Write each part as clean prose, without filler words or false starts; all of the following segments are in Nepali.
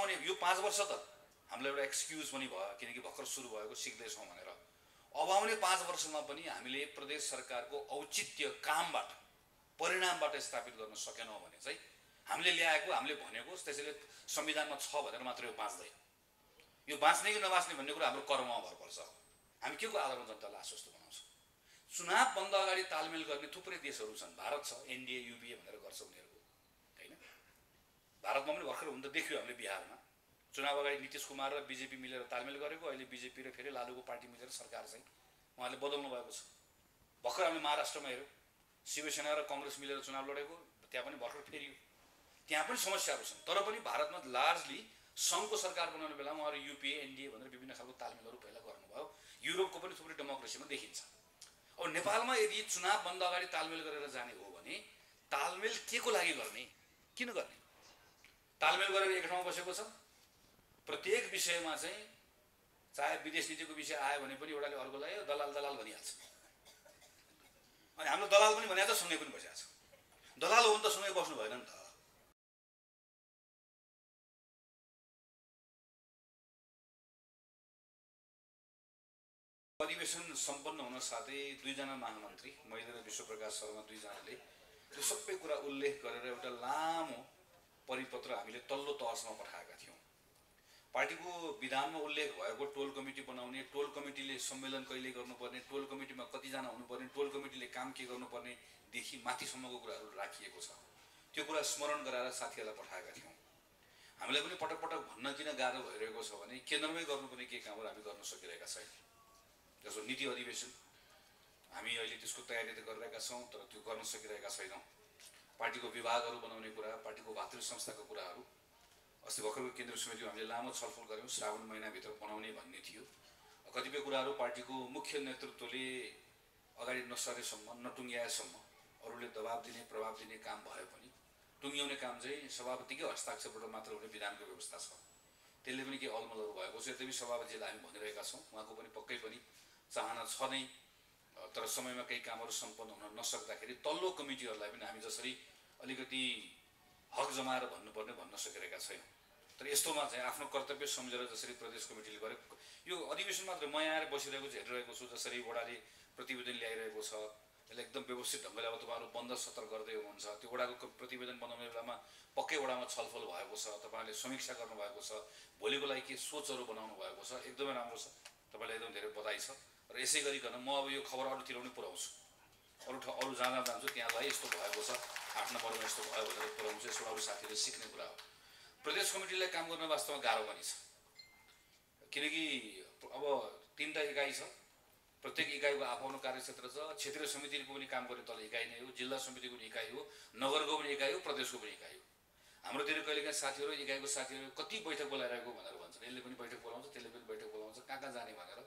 आउने यो 5 वर्ष त हामीलाई एउटा एक्सक्युज पनि भयो, किनकि भर्खर सुरु भएको सिक्दैछौँ भनेर। अब आउने 5 वर्षमा पनि हामीले प्रदेश सरकारको औचित्य कामबाट परिणामबाट स्थापित गर्न सकेनौँ भने चाहिँ हामीले ल्याएको हामीले भनेको त्यसैले संविधानमा छ भनेर मात्र यो बाँच्दैन। यो बाँच्ने कि नबाँच्ने भन्ने कुरा हाम्रो कर्ममा भर पर्छ। हामी के को आधारमा जनतालाई आश्वस्त बनाउँछौँ? चुनावभन्दा अगाडि तालमेल गर्ने थुप्रै देशहरू छन्। भारत छ, एनडिए युपिए भनेर गर्छ उनीहरूको, होइन? भारतमा पनि भर्खर हुन त देखियो हामीले बिहारमा चुनाव अगाडि नीतिश कुमार र बिजेपी मिलेर तालमेल गरेको, अहिले बिजेपी र फेरि लालुको पार्टी मिलेर सरकार चाहिँ उहाँले बदल्नु भएको छ। भर्खर हामीले महाराष्ट्रमा हेऱ्यौँ, शिवसेना र कङ्ग्रेस मिलेर चुनाव लडेको, त्यहाँ पनि भर्खर फेरियो। त्यहाँ पनि समस्याहरू छन्, तर पनि भारतमा लार्जली सङ्घको सरकार बनाउने बेलामा उहाँहरू युपिए एनडिए भनेर विभिन्न खालको तालमेलहरू पहिला गर्नुभयो। युरोपको पनि थुप्रै डेमोक्रेसीमा देखिन्छ। अब नेपालमा यदि चुनावभन्दा अगाडि तालमेल गरेर जाने हो भने तालमेल के को लागि गर्ने, किन गर्ने? तालमेल गरेर एक ठाउँमा बसेको छ, प्रत्येक विषयमा चाहिँ चाहे विदेश नीतिको विषय आयो भने पनि एउटाले अर्कोलाई दलाल दलाल भनिहाल्छ। अनि हाम्रो दलाल पनि भनेको छ, सँगै पनि बसेको छ। दलाल हो भने त सँगै बस्नु भएन नि त। अधिवेशन सम्पन्न हुन साथै दुईजना महामन्त्री, मैले र विश्वप्रकाश शर्मा दुईजनाले त्यो सबै कुरा उल्लेख गरेर एउटा लामो परिपत्र हामीले तल्लो तहसम्म पठाएका थियौँ। पार्टीको विधानमा उल्लेख भएको टोल कमिटी बनाउने, टोल कमिटीले सम्मेलन कहिले गर्नुपर्ने, टोल कमिटीमा कतिजना हुनुपर्ने, टोल कमिटीले काम के गर्नुपर्नेदेखि माथिसम्मको कुराहरू राखिएको छ। त्यो कुरा स्मरण गराएर साथीहरूलाई पठाएका थियौँ। हामीलाई पनि पटक पटक भन्न किन गाह्रो भइरहेको छ भने केन्द्रमै गर्नुपर्ने के कामहरू हामी गर्न सकिरहेका छैनौँ। जस्तो नीति अधिवेशन हामी अहिले त्यसको तयारी त गरिरहेका छौँ, तर त्यो गर्न सकिरहेका छैनौँ। पार्टीको विभागहरू बनाउने कुरा, पार्टीको भातृ संस्थाको कुराहरू अस्ति भर्खरको केन्द्रीय समितिमा हामीले लामो छलफल गऱ्यौँ। श्रावण महिनाभित्र बनाउने भन्ने थियो। कतिपय कुराहरू पार्टीको मुख्य नेतृत्वले अगाडि नसरेसम्म, नटुङ्ग्याएसम्म अरूले दबाब दिने प्रभाव दिने काम भए पनि टुङ्ग्याउने काम चाहिँ सभापतिकै हस्ताक्षरबाट मात्र हुने विधानको व्यवस्था छ। त्यसले पनि के अलमलहरू भएको छ। यद्यपि सभापतिलाई हामी भनिरहेका छौँ, उहाँको पनि पक्कै पनि चाहना छ नै, तर समयमा केही कामहरू सम्पन्न हुन नसक्दाखेरि तल्लो कमिटीहरूलाई पनि हामी जसरी अलिकति हक जमाएर भन्नुपर्ने भन्न सकिरहेका छैनौँ। तर यस्तोमा चाहिँ आफ्नो कर्तव्य सम्झेर जसरी प्रदेश कमिटीले गरे, यो अधिवेशन मात्र म यहाँ आएर बसिरहेको छु, हेरिरहेको छु, जसरी वडाले प्रतिवेदन ल्याइरहेको छ, यसलाई एकदम व्यवस्थित ढङ्गले अब तपाईँहरू बन्द सत्र गर्दै हुनुहुन्छ। त्यो वडाको प्रतिवेदन बनाउने बेलामा पक्कै वडामा छलफल भएको छ, तपाईँहरूले समीक्षा गर्नुभएको छ, भोलिको लागि के सोचहरू बनाउनु भएको छ, एकदमै राम्रो छ। तपाईँलाई एकदम धेरै बधाई छ। र यसै गरिकन म अब यो खबर अरूतिर पनि पुऱ्याउँछु, अरू जहाँ जहाँ जान्छु त्यहाँ ल यस्तो भएको छ, 8 नम्बरमा यस्तो भयो भनेर पुऱ्याउँछु। यसो अरू साथीहरूले सिक्ने कुरा हो। प्रदेश कमिटीलाई काम गर्न वास्तवमा गाह्रो पनि छ, किनकि अब 3टा इकाइ छ, प्रत्येक इकाइको आफ्नो कार्यक्षेत्र छ। क्षेत्रीय समितिको पनि काम गर्ने तल इकाइ नै हो, जिल्ला समितिको पनि इकाइ हो, नगरको पनि इकाइ हो, प्रदेशको पनि इकाइ हो। हाम्रोतिर कहिलेकाहीँ साथीहरू इकाइको साथीहरू कति बैठक बोलाइरहेको भनेर भन्छन्। यसले पनि बैठक बोलाउँछ, त्यसले पनि बैठक बोलाउँछ, कहाँ कहाँ जाने भनेर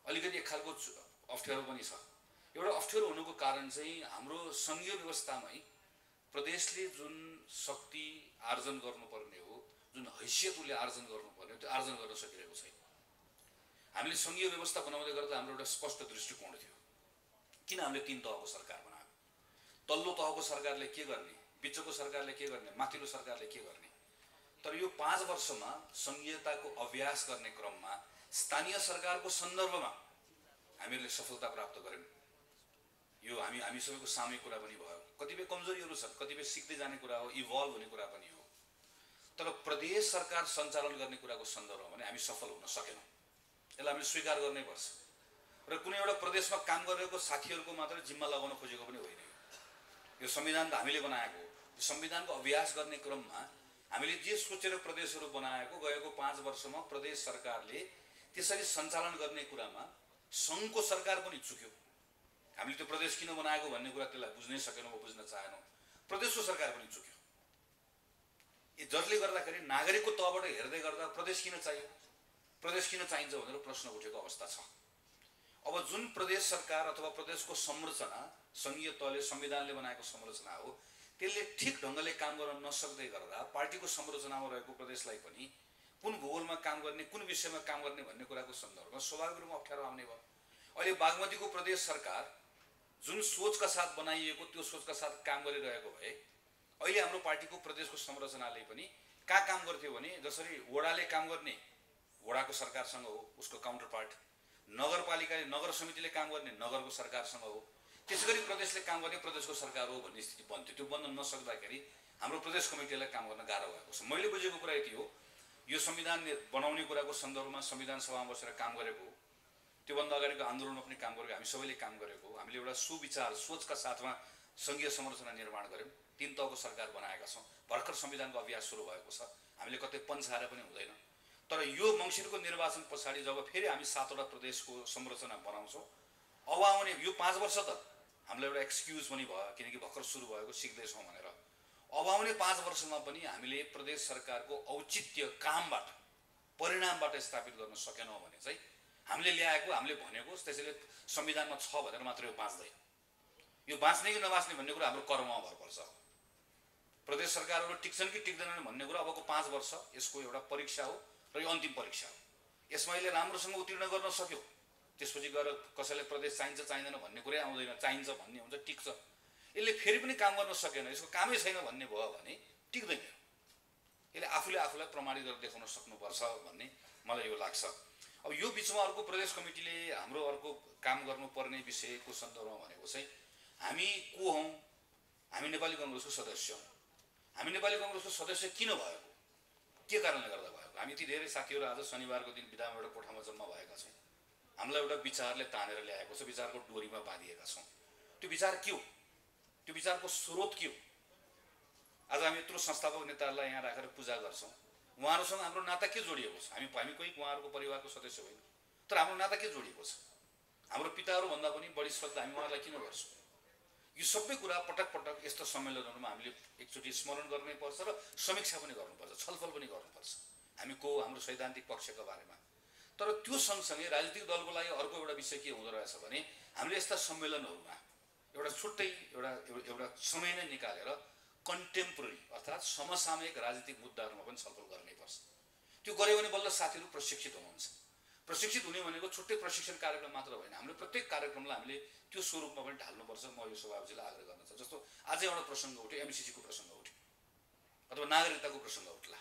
अलिकति एक खालको अप्ठ्यारो पनि छ। एउटा अप्ठ्यारो हुनुको कारण चाहिँ हाम्रो सङ्घीय व्यवस्थामै प्रदेशले जुन शक्ति आर्जन गर्नुपर्ने हो, जुन हैसियत उसले आर्जन गर्नुपर्ने हो, त्यो आर्जन गर्न सकिरहेको छैन। हामीले सङ्घीय व्यवस्था बनाउँदै गर्दा हाम्रो एउटा स्पष्ट दृष्टिकोण थियो। किन हामीले 3 तहको सरकार बनाएको? तल्लो तहको सरकारले के गर्ने, बिचको सरकारले के गर्ने, माथिल्लो सरकारले के गर्ने? तर यो 5 वर्षमा सङ्घीयताको अभ्यास गर्ने क्रममा स्थानीय सरकारको सन्दर्भमा हामीहरूले सफलता प्राप्त गर्यौँ। यो हामी सबैको सामूहिक कुरा पनि भयो। कतिपय कमजोरीहरू छन्, कतिपय सिक्दै जाने कुरा हो, इभल्भ हुने कुरा पनि हो। तर प्रदेश सरकार सञ्चालन गर्ने कुराको सन्दर्भमा भने हामी सफल हुन सकेनौँ। यसलाई हामीले स्वीकार गर्नै पर्छ। र कुनै एउटा प्रदेशमा काम गरेको साथीहरूको मात्र जिम्मा लगाउन खोजेको पनि होइन। यो संविधान त हामीले बनाएको हो। यो संविधानको अभ्यास गर्ने क्रममा हामीले जे सोचेर प्रदेशहरू बनाएको गएको 5 वर्षमा प्रदेश सरकारले त्यसरी सञ्चालन गर्ने कुरामा सङ्घको सरकार पनि चुक्यो। हामीले त्यो प्रदेश किन बनाएको भन्ने कुरा त्यसलाई बुझ्नै सकेनौँ, बुझ्न चाहेनौँ। प्रदेशको सरकार पनि चुक्यो। जसले गर्दाखेरि नागरिकको तहबाट हेर्दै गर्दा प्रदेश किन चाहियो, प्रदेश किन चाहिन्छ भनेर प्रश्न उठेको अवस्था छ। अब जुन प्रदेश सरकार अथवा प्रदेशको संरचना सङ्घीय तहले संविधानले बनाएको संरचना हो, त्यसले ठिक ढङ्गले काम गर्न नसक्दै गर्दा पार्टीको संरचनामा रहेको प्रदेशलाई पनि कुन भूगोलमा काम गर्ने, कुन विषयमा काम गर्ने भन्ने कुराको सन्दर्भमा स्वाभाविक रूपमा अप्ठ्यारो आउने भयो। अहिले बागमतीको प्रदेश सरकार जुन सोचका साथ बनाइएको त्यो सोचका साथ काम गरिरहेको भए अहिले हाम्रो पार्टीको प्रदेशको संरचनाले पनि कहाँ काम गर्थ्यो भने जसरी वडाले काम गर्ने वडाको सरकारसँग हो उसको काउन्टर पार्ट, नगरपालिकाले नगर समितिले काम गर्ने नगरको सरकारसँग हो, त्यसै गरी प्रदेशले काम गर्ने प्रदेशको सरकार हो भन्ने स्थिति बन्थ्यो। त्यो बन्न नसक्दाखेरि हाम्रो प्रदेश कमिटीलाई काम गर्न गाह्रो भएको छ। मैले बुझेको कुरा यति हो, यो संविधान बनाउने कुराको सन्दर्भमा संविधान सभामा बसेर काम गरेको हो, त्योभन्दा अगाडिको आन्दोलनमा पनि काम गरेको, हामी सबैले काम गरेको हो। हामीले एउटा सुविचार सोचका साथमा सङ्घीय संरचना निर्माण गऱ्यौँ, 3 तहको सरकार बनाएका छौँ। भर्खर संविधानको अभ्यास सुरु भएको छ, हामीले कतै पन्छाएर पनि हुँदैन। तर यो मङ्सिरको निर्वाचन पछाडि जब फेरि हामी 7वटा प्रदेशको संरचना बनाउँछौँ, अब आउने यो 5 वर्ष त हामीलाई एउटा एक्सक्युज पनि भयो, किनकि भर्खर सुरु भएको सिक्दैछौँ भनेर। अब आउने 5 वर्षमा पनि हामीले प्रदेश सरकारको औचित्य कामबाट परिणामबाट स्थापित गर्न सकेनौँ भने चाहिँ हामीले ल्याएको हामीले भनेको त्यसैले संविधानमा छ भनेर मात्र यो बाँच्दैन। यो बाँच्ने कि नबाँच्ने भन्ने कुरा हाम्रो कर्ममा भर पर्छ। प्रदेश सरकारहरू टिक्छन् कि टिक्दैनन् भन्ने कुरा अबको 5 वर्ष यसको एउटा परीक्षा हो र यो अन्तिम परीक्षा हो। यसमा अहिले राम्रोसँग उत्तीर्ण गर्न सक्यो, त्यसपछि गएर कसैलाई प्रदेश चाहिन्छ चाहिँदैन भन्ने कुरै आउँदैन, चाहिन्छ भन्ने हुन्छ, टिक्छ। यसले फेरि पनि काम गर्न सकेन, यसको कामै छैन भन्ने भयो भने टिक्दैन। यसले आफूलाई प्रमाणित गरेर देखाउन सक्नुपर्छ भन्ने मलाई यो लाग्छ। अब यो बिचमा अर्को प्रदेश कमिटीले हाम्रो अर्को काम गर्नुपर्ने विषयको सन्दर्भमा भनेको चाहिँ हामी को हौँ, हामी नेपाली कङ्ग्रेसको सदस्य हौँ। हामी नेपाली कङ्ग्रेसको सदस्य किन भएको, के कारणले गर्दा भएको? हामी यति धेरै साथीहरू आज शनिबारको दिन विधामा एउटा कोठामा जम्मा भएका छौँ। हामीलाई एउटा विचारले तानेर ल्याएको छ, विचारको डोरीमा बाँधिएका छौँ। त्यो विचार के हो, त्यो विचारको स्रोत के हो? आज हामी यत्रो संस्थापक नेताहरूलाई यहाँ राखेर पूजा गर्छौँ, उहाँहरूसँग हाम्रो नाता के जोडिएको छ? हामी कोही उहाँहरूको परिवारको सदस्य होइन, तर हाम्रो नाता के जोडिएको छ? हाम्रो पिताहरूभन्दा पनि बढी श्रद्धा हामी उहाँलाई किन गर्छौँ? यो सबै कुरा पटक पटक यस्तो सम्मेलनहरूमा हामीले एकचोटि स्मरण गर्नुपर्छ र समीक्षा पनि गर्नुपर्छ, छलफल पनि गर्नुपर्छ हामी को हाम्रो सैद्धान्तिक पक्षका बारेमा। तर त्यो सँगसँगै राजनीतिक दलको लागि अर्को एउटा विषय के हुँदो रहेछ भने हामीले यस्ता सम्मेलनहरूमा एउटा छुट्टै एउटा समय नै निकालेर कन्टेम्पोरेरी अर्थात् समसामयिक राजनीतिक मुद्दाहरूमा पनि छलफल गर्नैपर्छ। त्यो गऱ्यो भने बल्ल साथीहरू प्रशिक्षित हुनुहुन्छ। प्रशिक्षित हुने भनेको छुट्टै प्रशिक्षण कार्यक्रम मात्र होइन, हामीले प्रत्येक कार्यक्रमलाई हामीले त्यो स्वरूपमा पनि ढाल्नुपर्छ। म यो सभापतिलाई आग्रह गर्न चाहन्छु। जस्तो आज एउटा प्रसङ्ग उठ्यो, एमसिसीको प्रसङ्ग उठ्यो अथवा नागरिकताको प्रसङ्ग उठ्ला,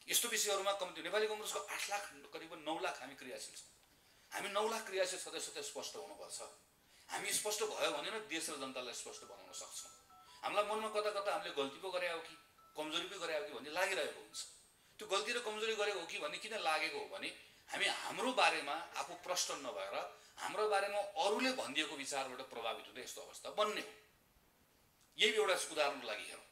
यस्तो विषयहरूमा कम्ती नेपाली कङ्ग्रेसको 8 लाख करिब 9 लाख हामी क्रियाशील छौँ। हामी 9 लाख क्रियाशील सदस्य त स्पष्ट हुनुपर्छ। हामी स्पष्ट भयो भने न देश र जनतालाई स्पष्ट बनाउन सक्छौँ। हामीलाई मनमा कता कता हामीले गल्ती पो गरे हो कि कमजोरी पो गरे हो कि भन्ने लागिरहेको हुन्छ। त्यो गल्ती र कमजोरी गरेको हो कि भन्ने किन लागेको हो भने हामी हाम्रो बारेमा आफू प्रष्ट नभएर हाम्रो बारेमा अरूले भनिदिएको विचारबाट प्रभावित हुँदै यस्तो अवस्था बन्ने हो। यही एउटा उदाहरणको लागि हेरौँ,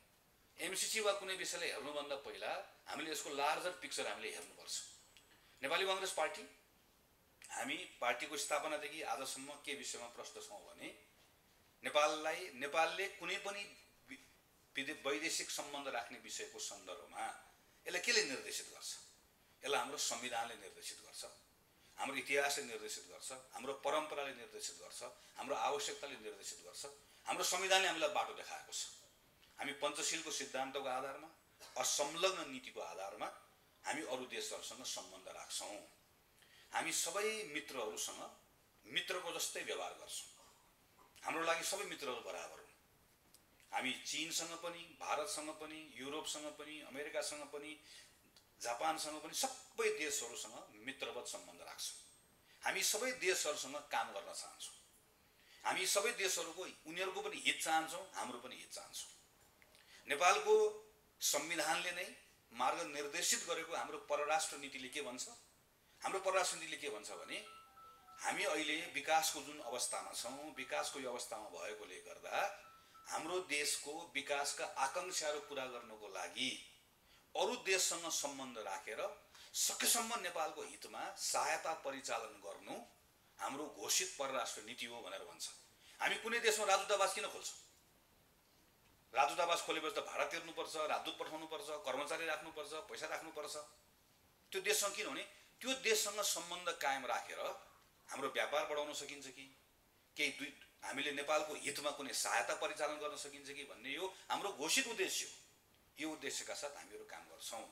एमसिसी वा कुनै विषयलाई हेर्नुभन्दा पहिला हामीले यसको लार्जर पिक्चर हामीले हेर्नुपर्छ। नेपाली कङ्ग्रेस पार्टी, हामी पार्टीको स्थापनादेखि आजसम्म के विषयमा प्रष्ट छौँ भने नेपालले कुनै पनि वैदेशिक सम्बन्ध राख्ने विषयको सन्दर्भमा यसलाई केले निर्देशित गर्छ? यसलाई हाम्रो संविधानले निर्देशित गर्छ, हाम्रो इतिहासले निर्देशित गर्छ, हाम्रो परम्पराले निर्देशित गर्छ, हाम्रो आवश्यकताले निर्देशित गर्छ, हाम्रो संविधानले हामीलाई बाटो देखाएको छ। हामी पञ्चशीलको सिद्धान्तको आधारमा, असंलग्न नीतिको आधारमा हामी अरू देशहरूसँग सम्बन्ध राख्छौँ। हामी सबै मित्रहरूसँग मित्रको जस्तै व्यवहार गर्छौँ। हाम्रो लागि सबै मित्रहरू बराबर हुन्। हामी चीनसँग पनि, भारतसँग पनि, युरोपसँग पनि, अमेरिकासँग पनि, जापानसँग पनि सबै देशहरूसँग मित्रवत सम्बन्ध राख्छौँ। हामी सबै देशहरूसँग काम गर्न चाहन्छौँ। हामी सबै देशहरूको उनीहरूको पनि हित चाहन्छौँ, हाम्रो पनि हित चाहन्छौँ। नेपालको संविधानले नै मार्ग निर्देशित गरेको हाम्रो परराष्ट्र नीतिले के भन्छ? हाम्रो परराष्ट्र नीतिले के भन्छ भने हामी अहिले विकासको जुन अवस्थामा छौँ, विकासको यो अवस्थामा भएकोले गर्दा हाम्रो देशको विकासका आकाङ्क्षाहरू पुरा गर्नको लागि अरू देशसँग सम्बन्ध राखेर सकेसम्म नेपालको हितमा सहायता परिचालन गर्नु हाम्रो घोषित परराष्ट्र नीति हो भनेर भन्छ। हामी कुनै देशमा राजदूतावास किन खोल्छौँ? राजदूतावास खोलेपछि त भाडा तिर्नुपर्छ, राजदूत पठाउनुपर्छ, कर्मचारी राख्नुपर्छ, पैसा राख्नुपर्छ। त्यो देशसँग किनभने त्यो देशसँग सम्बन्ध कायम राखेर हाम्रो व्यापार बढाउन सकिन्छ कि केही हामीले नेपालको हितमा कुनै सहायता परिचालन गर्न सकिन्छ कि भन्ने यो हाम्रो घोषित उद्देश्य हो। यो उद्देश्यका साथ हामीहरू काम गर्छौँ।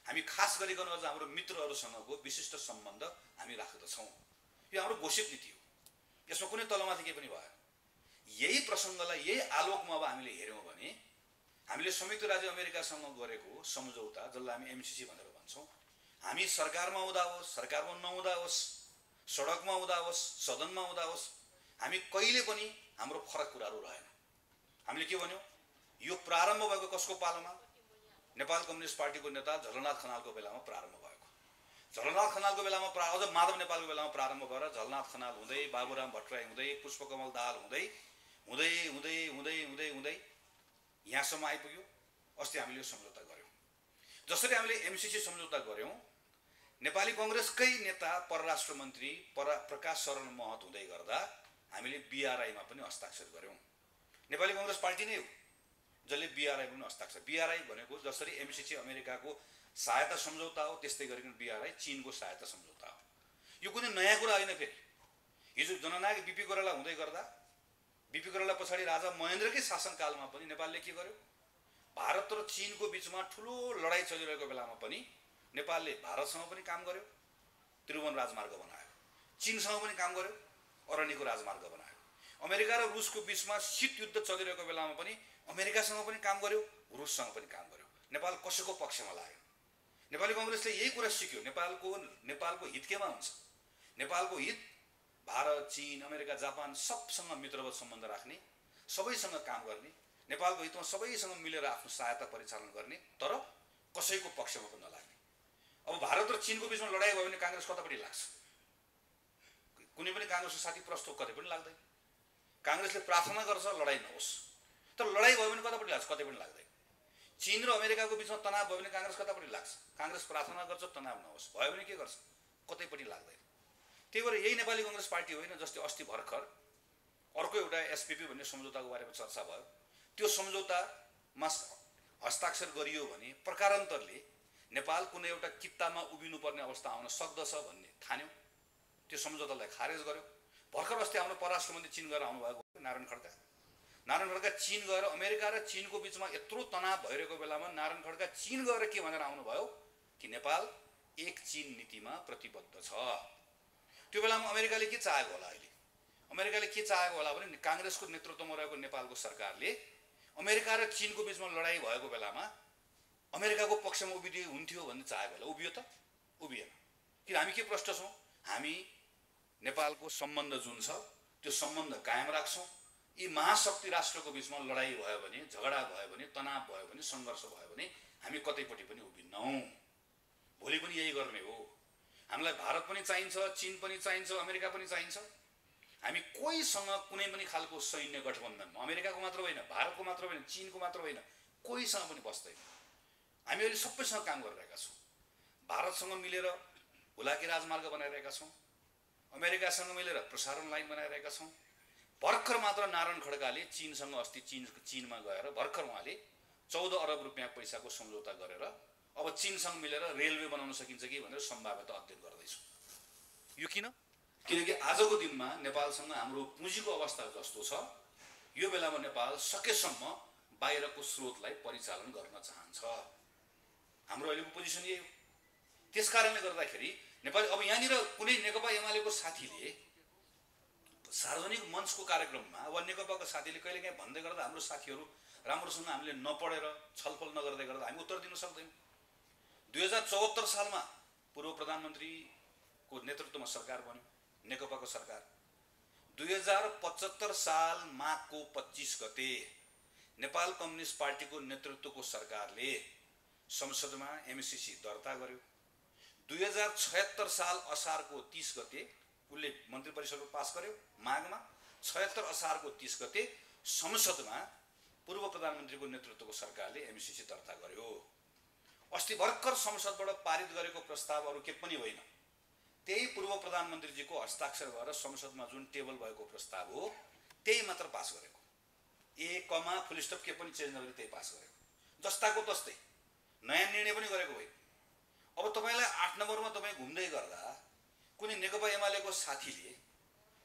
हामी खास गरिकन अझ हाम्रो मित्रहरूसँगको विशिष्ट सम्बन्ध हामी राख्दछौँ। यो हाम्रो घोषित नीति हो, यसमा कुनै तलमाथि केही पनि भएन। यही प्रसङ्गलाई यही आलोकमा अब हामीले हेऱ्यौँ भने हामीले संयुक्त राज्य अमेरिकासँग गरेको सम्झौता जसलाई हामी एमसीसी भनेर भन्छौँ, हामी सरकारमा हुँदा होस्, सरकारमा नहुँदा होस्, सडकमा हुँदा होस्, सदनमा हुँदा होस्, हामी कहिले पनि हाम्रो फरक कुराहरू रहेन। हामीले के भन्यौँ, यो प्रारम्भ भएको कसको पालोमा? नेपाल कम्युनिस्ट पार्टीको नेता झलनाथ खनालको बेलामा प्रारम्भ भएको। झलनाथ खनालको बेलामा अझ माधव नेपालको बेलामा प्रारम्भ भएर झलनाथ खनाल हुँदै, बाबुराम भट्टराई हुँदै, पुष्पकमल दाहाल हुँदै हुँदै हुँदै हुँदै हुँदै हुँदै यहाँसम्म आइपुग्यो। अस्ति हामीले यो सम्झौता गऱ्यौँ। जसरी हामीले एमसीसी सम्झौता गऱ्यौँ, नेपाली कङ्ग्रेसकै नेता परराष्ट्र मन्त्री प्रकाश शरण महत हुँदै गर्दा हामीले बीआरआईमा पनि हस्ताक्षर गऱ्यौँ। नेपाली कङ्ग्रेस पार्टी नै हो जसले बीआरआई पनि हस्ताक्षर। बीआरआई भनेको जसरी एमसीसी अमेरिकाको सहायता सम्झौता हो, त्यस्तै गरिकन बीआरआई चीनको सहायता सम्झौता हो। यो कुनै नयाँ कुरा होइन। फेरि हिजो जननायक बीपी कोइराला हुँदै गर्दा, बीपी कोइराला पछाडि राजा महेन्द्रकै शासनकालमा पनि नेपालले के गर्यो? भारत र चीनको बिचमा ठुलो लडाइँ चलिरहेको बेलामा पनि नेपालले भारतसँग पनि काम गर्यो, त्रिभुवन राजमार्ग बनायो। चीनसँग पनि काम गर्यो, अरण्यको राजमार्ग बनायो। अमेरिका र रुसको बिचमा शीत युद्ध चलिरहेको बेलामा पनि अमेरिकासँग पनि काम गर्यो, रुससँग पनि काम गर्यो। नेपाल कसैको पक्षमा लाग्यो? नेपाली कङ्ग्रेसले यही कुरा सिक्यो। नेपालको हित केमा हुन्छ? नेपालको हित भारत, चीन, अमेरिका, जापान सबसँग मित्रवत सम्बन्ध राख्ने, सबैसँग काम गर्ने, नेपालको हितमा सबैसँग मिलेर आफ्नो सहायता परिचालन गर्ने, तर कसैको पक्षमा पनि नलाग्ने। अब भारत र चीनको बिचमा लडाइँ भयो भने काङ्ग्रेस कतापट्टि लाग्छ? कुनै पनि काङ्ग्रेसको साथी प्रस्तो कतै पनि लाग्दैन। काङ्ग्रेसले प्रार्थना गर्छ लडाइँ नहोस्, तर लडाइँ भयो भने कतापट्टि लाग्छ? कतै पनि लाग्दैन। चीन र अमेरिकाको बिचमा तनाव भयो भने काङ्ग्रेस कतापट्टि लाग्छ? काङ्ग्रेस प्रार्थना गर्छ तनाव नहोस्, भयो भने के गर्छ? कतैपट्टि लाग्दैन। त्यही भएर यही नेपाली कङ्ग्रेस पार्टी होइन जस्तै अस्ति भर्खर अर्को एउटा एसपीपी भन्ने सम्झौताको बारेमा चर्चा भयो। त्यो सम्झौतामा हस्ताक्षर गरियो भने प्रकारान्तरले नेपाल कुनै एउटा कित्तामा उभिनुपर्ने अवस्था आउन सक्दछ भन्ने ठान्यो। त्यो सम्झौतालाई खारेज गर्यो। भर्खर अस्ति हाम्रो परराष्ट्र मन्त्री चीन गएर आउनुभएको नारायण खड्का चीन गएर अमेरिका र चीनको बिचमा यत्रो तनाव भइरहेको बेलामा नारायण खड्का चीन गएर के भनेर आउनुभयो कि नेपाल एक चीन नीतिमा प्रतिबद्ध छ। त्यो बेलामा अमेरिकाले के चाहेको होला? अहिले अमेरिकाले के चाहेको होला भने काङ्ग्रेसको नेतृत्वमा रहेको नेपालको सरकारले अमेरिका र चीनको बिचमा लडाइँ भएको बेलामा अमेरिकाको पक्षमा उभिदिए हुन्थ्यो भन्ने चाहेको होला। उभियो त? उभिएन। किन? हामी के प्रष्ट छौँ? हामी नेपालको सम्बन्ध जुन छ त्यो सम्बन्ध कायम राख्छौँ। यी महाशक्ति राष्ट्रको बिचमा लडाइँ भयो भने, झगडा भयो भने, तनाव भयो भने, सङ्घर्ष भयो भने हामी कतैपट्टि पनि उभिन्नौँ। भोलि पनि यही गर्ने हो। हामीलाई भारत पनि चाहिन्छ, चीन पनि चाहिन्छ, अमेरिका पनि चाहिन्छ। हामी कोहीसँग कुनै पनि खालको सैन्य गठबन्धनमा, अमेरिकाको मात्र होइन, भारतको मात्र होइन, चीनको मात्र होइन, कोहीसँग पनि बस्दैन। हामी अहिले सबैसँग काम गरिरहेका छौँ। भारतसँग मिलेर हुलाकी राजमार्ग बनाइरहेका छौँ, अमेरिकासँग मिलेर प्रसारण लाइन बनाइरहेका छौँ। भर्खर मात्र नारायण खड्काले चीनसँग अस्ति चीनमा गएर भर्खर उहाँले 14 अरब रुपियाँ पैसाको सम्झौता गरेर अब चीनसँग मिलेर रेलवे बनाउन सकिन्छ कि भनेर सम्भाव्यता अध्ययन गर्दैछौँ। यो किन? किनकि आजको दिनमा नेपालसँग हाम्रो पुँजीको अवस्था जस्तो छ, यो बेलामा नेपाल सकेसम्म बाहिरको स्रोतलाई परिचालन गर्न चाहन्छ। हाम्रो अहिलेको पोजिसन यही हो। त्यस कारणले गर्दाखेरि नेपाल अब यहाँनिर कुनै नेकपा एमालेको साथीले सार्वजनिक मञ्चको कार्यक्रममा वा नेकपाको साथीले कहिलेकाहीँ भन्दै गर्दा हाम्रो साथीहरू राम्रोसँग हामीले नपढेर छलफल नगर्दै गर्दा हामी उत्तर दिन सक्दैनौँ। 2074 सालमा पूर्व प्रधानमन्त्रीको नेतृत्वमा सरकार बन्यो, नेकपाको सरकार। 2075 साल माघको 25 गते नेपाल कम्युनिस्ट पार्टीको नेतृत्वको सरकारले संसदमा एमसीसी दर्ता गर्यो। 2076 साल असारको 30 गते उसले मन्त्री परिषदमा पास गर्यो। माघमा 76 असारको 30 गते संसदमा पूर्व प्रधानमन्त्रीको नेतृत्वको सरकारले एमसीसी दर्ता गर्यो। अस्ति भर्खर संसदबाट पारित गरेको प्रस्ताव अरू के पनि होइन, त्यही पूर्व प्रधानमन्त्रीजीको हस्ताक्षर भएर संसदमा जुन टेबल भएको प्रस्ताव हो त्यही मात्र पास गरेको। ए कमा फुल स्टप के पनि चेन्ज नगरी त्यही पास गरेको, जस्ताको तस्तै, नयाँ निर्णय पनि गरेको होइन। अब तपाईँलाई 8 नम्बरमा तपाईँ घुम्दै गर्दा कुनै नेकपा एमालेको साथीले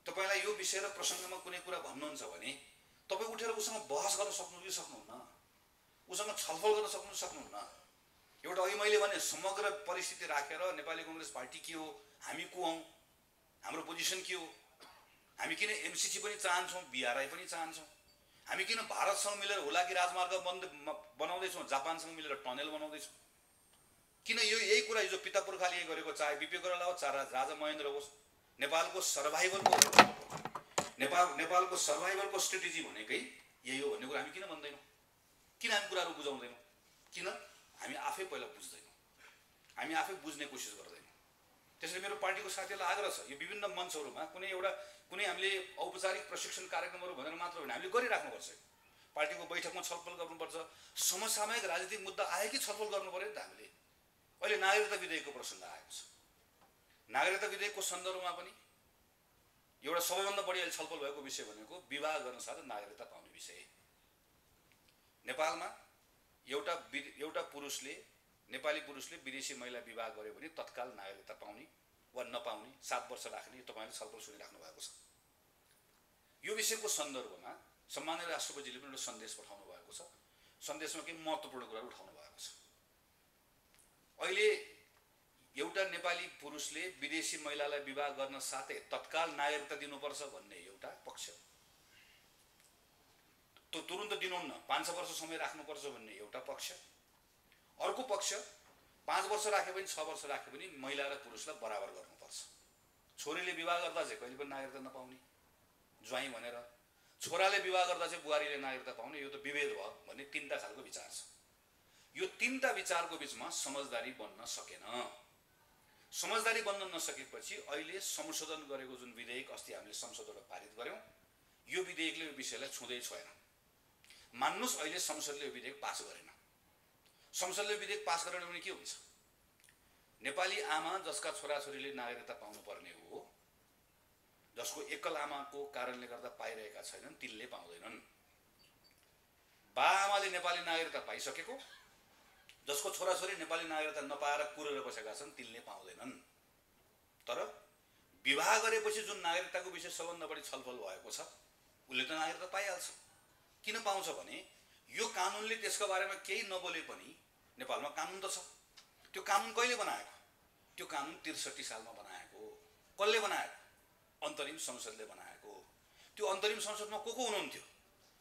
तपाईँलाई यो विषय र प्रसङ्गमा कुनै कुरा भन्नुहुन्छ भने तपाईँ उठेर उसँग बहस गर्न सक्नु कि सक्नुहुन्न, उसँग छलफल गर्न सक्नुहुन्न। एउटा अघि मैले भने समग्र परिस्थिति राखेर नेपाली कङ्ग्रेस पार्टी के हो, हामी को हौँ, हाम्रो पोजिसन के हो, हामी किन एमसीसी पनि चाहन्छौँ, बीआरआई पनि चाहन्छौँ, हामी किन भारतसँग मिलेर हुलाकी राजमार्ग बनाउँदैछौँ, जापानसँग मिलेर टनेल बनाउँदैछौँ? किन यही कुरा हिजो पिता पुर्खाले गरेको, चाहे बिपी कोइराला हो, चाहे राजा महेन्द्र होस्, नेपालको सर्भाइभलको स्ट्रेटेजी भनेकै यही हो भन्ने कुरा हामी किन भन्दैनौँ? किन हामी कुराहरू बुझाउँदैनौँ? किन हामी आफै पहिला बुझ्दैनौँ? हामी आफै बुझ्ने कोसिस गर्दैनौँ। त्यसैले मेरो पार्टीको साथीहरूलाई आग्रह छ, यो विभिन्न मञ्चहरूमा कुनै हामीले औपचारिक प्रशिक्षण कार्यक्रमहरू भनेर मात्र होइन, हामीले गरिराख्नुपर्छ। पार्टीको बैठकमा छलफल गर्नुपर्छ। समसामयिक राजनीतिक मुद्दा आयो कि छलफल गर्नु पर्यो नि त हामीले। अहिले नागरिकता विधेयकको प्रसङ्ग आएको छ। नागरिकता विधेयकको सन्दर्भमा पनि एउटा सबैभन्दा बढी अहिले छलफल भएको विषय भनेको विवाह गर्न साथ नागरिकता पाउने विषय। नेपालमा एउटा पुरुषले, नेपाली पुरुषले विदेशी महिला विवाह गर्यो भने तत्काल नागरिकता पाउने वा नपाउने, 7 वर्ष राख्ने, तपाईँले छलफल सुनिराख्नु भएको छ। यो विषयको सन्दर्भमा सम्माननीय राष्ट्रपतिले पनि एउटा सन्देश पठाउनु भएको छ। सन्देशमा केही महत्त्वपूर्ण कुराहरू उठाउनु भएको छ। अहिले एउटा नेपाली पुरुषले विदेशी महिलालाई विवाह गर्न साथै तत्काल नागरिकता दिनुपर्छ भन्ने एउटा पक्ष, त्यो तुरुन्त दिनुहुन्न, 5 वर्ष समय राख्नुपर्छ भन्ने एउटा पक्ष। अर्को पक्ष 5 वर्ष राखे पनि 6 वर्ष राखे पनि महिला र पुरुषलाई बराबर गर्नुपर्छ। छोरीले विवाह गर्दा चाहिँ कहिले पनि नागरिकता नपाउने ज्वाइँ भनेर, छोराले विवाह गर्दा चाहिँ बुहारीले नागरिकता पाउने, यो त विभेद भयो भन्ने 3टा खालको विचार छ। यो 3टा विचारको बिचमा समझदारी बन्न सकेन। समझदारी बन्न नसकेपछि अहिले संशोधन गरेको जुन विधेयक अस्ति हामीले संसदबाट पारित गर्यौँ, यो विधेयकले यो विषयलाई छुँदै छोएन। मान्नुस्, अहिले संसदले यो विधेयक पास गरेन। संसदले विधेयक पास गरेन भने के हुन्छ? नेपाली आमा जसका छोराछोरीले नागरिकता पाउनुपर्ने हो, जसको एकल आमाको कारणले गर्दा पाइरहेका छैनन्, तिनले पाउँदैनन्। बाआमाले नेपाली नागरिकता पाइसकेको, जसको छोराछोरी नेपाली नागरिकता नपाएर कुरेर बसेका छन्, तिनले पाउँदैनन्। तर विवाह गरेपछि जुन नागरिकताको विषय सबभन्दा बढी छलफल भएको छ, उसले त नागरिकता पाइहाल्छ। किन पाउँछ भने यो कानुनले त्यसको बारेमा केही नबोले पनि नेपालमा कानुन त छ। त्यो कानुन कहिले बनाएको? त्यो कानुन 63 सालमा बनाएको। कसले बनाएको? अन्तरिम संसदले बनाएको। त्यो अन्तरिम संसदमा को हुनुहुन्थ्यो?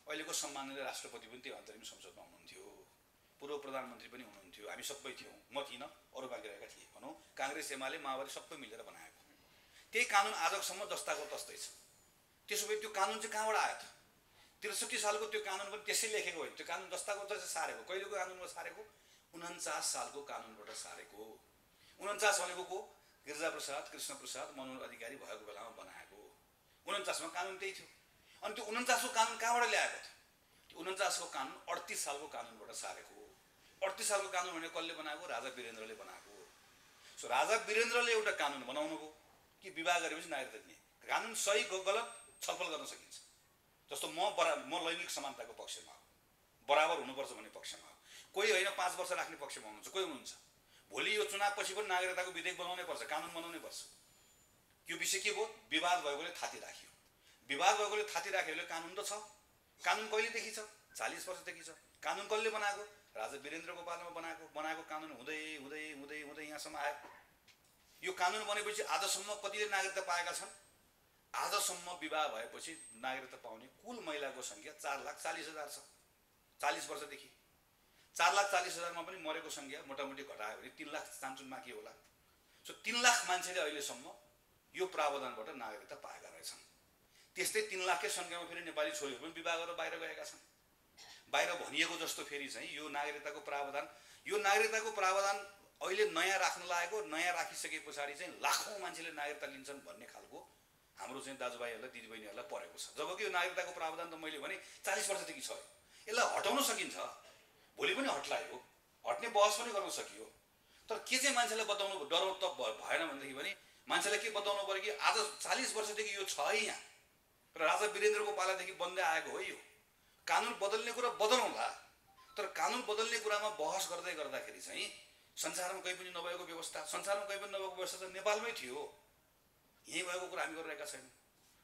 अहिलेको सम्माननीय राष्ट्रपति पनि त्यो अन्तरिम संसदमा हुनुहुन्थ्यो, पूर्व प्रधानमन्त्री पनि हुनुहुन्थ्यो, हामी सबै थियौँ। म थिइनँ, अरू बाँकी रहेका थिए। भनौँ काङ्ग्रेस, एमाले, माओवादी सबै मिलेर बनाएको त्यही कानुन आजसम्म जस्ताको तस्तै छ। त्यसो भए त्यो कानुन चाहिँ कहाँबाट आयो त? 63 सालको त्यो कानुन पनि त्यसै लेखेको होइन। त्यो कानुन जस्ताको तस्तै सारेको। कहिलेको कानुनमा सारेको? 49 सालको कानुनबाट सारेको। 49 भनेको को? गिरिजाप्रसाद, कृष्णप्रसाद, मनोहर अधिकारी भएको बेलामा बनाएको। 49 मा कानुन त्यही थियो। अनि त्यो 49 को कानुन कहाँबाट ल्याएको थियो? त्यो 49 को कानुन 38 सालको कानुनबाट सारेको। 38 सालको कानुन भने कसले बनाएको? राजा वीरेन्द्रले बनाएको। सो राजा वीरेन्द्रले एउटा कानुन बनाउनु भयो कि विवाह गरेपछि नागरिकता दिने। कानुन सही गलत छलफल गर्न सकिन्छ। जस्तो म लैङ्गिक समानताको पक्षमा हो, बराबर हुनुपर्छ भन्ने पक्षमा हो। कोही होइन 5 वर्ष राख्ने पक्षमा हुनुहुन्छ, कोही हुनुहुन्छ भोलि यो चुनावपछि पनि नागरिकताको विधेयक बनाउनै पर्छ, कानुन बनाउनै पर्छ। यो विषय के भयो? विवाद भएकोले थाती राखियो। विवाद भएकोले थाती राखेकोले कानुन त छ। कानुन कहिलेदेखि छ? 40 वर्षदेखि छ। कानुन कसले बनाएको? राजा वीरेन्द्रको पालामा बनाएको कानुन हुँदै हुँदै हुँदै हुँदै यहाँसम्म आयो। यो कानुन बनेपछि आजसम्म कतिले नागरिकता पाएका छन्? आजसम्म विवाह भएपछि नागरिकता पाउने कुल महिलाको सङ्ख्या 4,40,000 छ। 40 वर्षदेखि 4,40,000मा पनि मरेको सङ्ख्या मोटामोटी घटायो भने 3 लाख चान्चुन बाँकी होला। सो 3 लाख मान्छेले अहिलेसम्म यो प्रावधानबाट नागरिकता पाएका रहेछन्। त्यस्तै 3 लाखकै सङ्ख्यामा फेरि नेपाली छोरीहरू पनि विवाह गरेर बाहिर गएका छन्। बाहिर भनिएको जस्तो फेरि चाहिँ यो नागरिकताको प्रावधान अहिले नयाँ राख्न लागेको, नयाँ राखिसके पछाडि चाहिँ लाखौँ मान्छेले नागरिकता लिन्छन् भन्ने खालको हाम्रो चाहिँ दाजुभाइहरूलाई, दिदीबहिनीहरूलाई परेको छ। जबकि यो नागरिकताको प्रावधान त मैले भने 40 वर्षदेखि छ। यसलाई हटाउन सकिन्छ, भोलि पनि हट्लायो, हट्ने बहस पनि गर्न सकियो। तर के चाहिँ मान्छेलाई बताउनु डराउ त भएन भनेदेखि भने मान्छेलाई के बताउनु पर्यो कि आज 40 वर्षदेखि यो छ है यहाँ, र राजा वीरेन्द्रको पालादेखि बन्दै आएको हो। यो कानुन बदल्ने कुरा बदलौँला, तर कानुन बदल्ने कुरामा बहस गर्दाखेरि चाहिँ संसारमा कहीँ पनि नभएको व्यवस्था, संसारमा कहीँ पनि नभएको व्यवस्था त नेपालमै थियो। यही भएको कुरा हामी गरिरहेका छैनौँ।